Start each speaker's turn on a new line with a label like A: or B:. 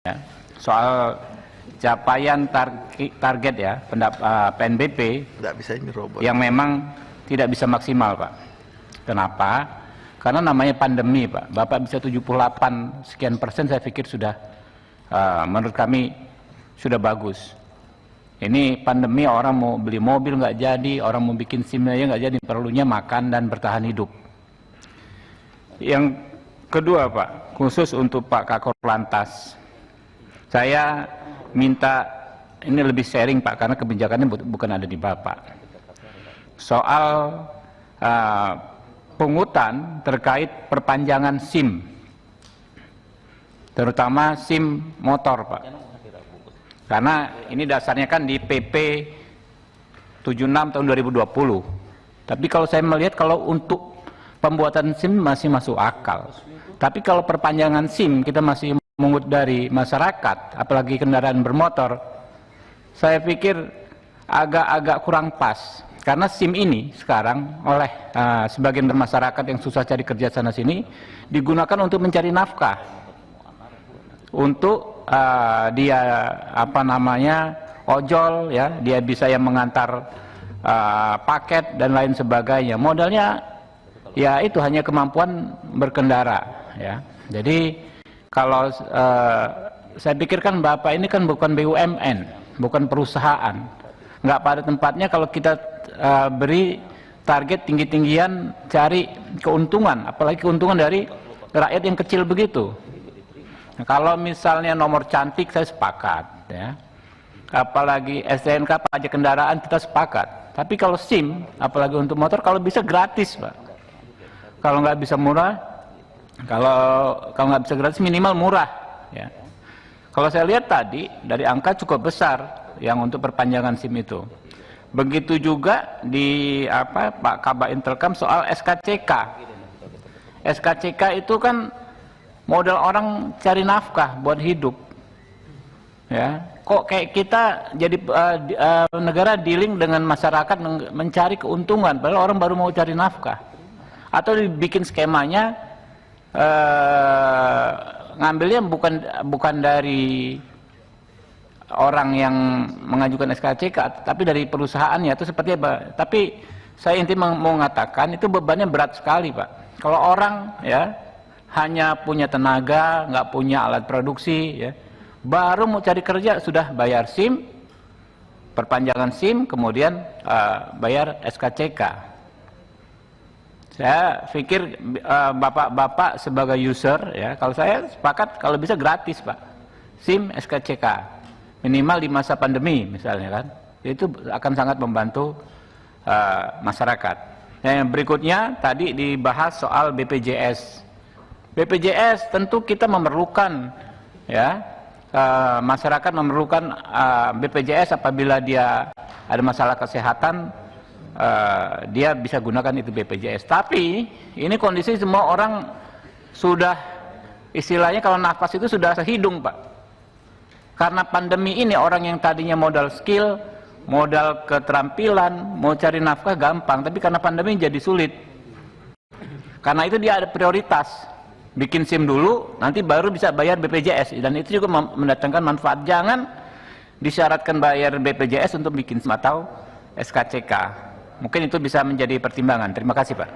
A: Ya, soal capaian target ya PNBP yang memang tidak bisa maksimal, Pak. Kenapa? Karena namanya pandemi, Pak. Bapak bisa 78 sekian persen, saya pikir sudah menurut kami sudah bagus. Ini pandemi, orang mau beli mobil nggak jadi, orang mau bikin SIM aja nggak jadi, perlunya makan dan bertahan hidup. Yang kedua, Pak, khusus untuk Pak Kakor Lantas, saya minta ini lebih sharing, Pak, karena kebijakannya bukan ada di Bapak. Soal pungutan terkait perpanjangan SIM, terutama SIM motor, Pak. Karena ini dasarnya kan di PP 76 tahun 2020. Tapi kalau saya melihat, kalau untuk pembuatan SIM masih masuk akal. Tapi kalau perpanjangan SIM kita masih mengut dari masyarakat, apalagi kendaraan bermotor, saya pikir agak-agak kurang pas. Karena SIM ini sekarang oleh sebagian masyarakat yang susah cari kerja sana sini digunakan untuk mencari nafkah, untuk dia ojol, ya, dia bisa yang mengantar paket dan lain sebagainya. Modalnya ya itu hanya kemampuan berkendara, ya. Jadi kalau saya pikirkan Bapak ini kan bukan BUMN, bukan perusahaan, nggak pada tempatnya kalau kita beri target tinggi-tinggian cari keuntungan, apalagi keuntungan dari rakyat yang kecil begitu. Nah, kalau misalnya nomor cantik saya sepakat, ya, apalagi STNK pajak kendaraan kita sepakat. Tapi kalau SIM, apalagi untuk motor, kalau bisa gratis, Pak. Kalau nggak bisa murah, kalau nggak bisa gratis minimal murah, ya. Kalau saya lihat tadi dari angka cukup besar yang untuk perpanjangan SIM itu. Begitu juga di Pak Kabak Intelkam soal SKCK. SKCK itu kan modal orang cari nafkah buat hidup, ya. Kok kayak kita jadi negara dealing dengan masyarakat mencari keuntungan, padahal orang baru mau cari nafkah. Atau dibikin skemanya ngambilnya bukan dari orang yang mengajukan SKCK, tapi dari perusahaannya. Itu seperti apa? Tapi saya intinya mau mengatakan itu bebannya berat sekali, Pak. Kalau orang, ya, hanya punya tenaga, nggak punya alat produksi, ya, baru mau cari kerja sudah bayar SIM, perpanjangan SIM, kemudian bayar SKCK. Saya pikir bapak-bapak sebagai user, ya, kalau saya sepakat kalau bisa gratis, Pak, SIM SKCK minimal di masa pandemi misalnya, kan, itu akan sangat membantu masyarakat. Yang berikutnya tadi dibahas soal BPJS. BPJS tentu kita memerlukan, ya, masyarakat memerlukan BPJS apabila dia ada masalah kesehatan, dia bisa gunakan itu BPJS. Tapi ini kondisi semua orang sudah, istilahnya kalau nafas itu sudah sehidung, Pak. Karena pandemi ini orang yang tadinya modal skill, modal keterampilan, mau cari nafkah gampang, tapi karena pandemi jadi sulit. Karena itu dia ada prioritas. Bikin SIM dulu, nanti baru bisa bayar BPJS, dan itu juga mendatangkan manfaat. Jangan disyaratkan bayar BPJS untuk bikin SIM atau SKCK. Mungkin itu bisa menjadi pertimbangan. Terima kasih, Pak.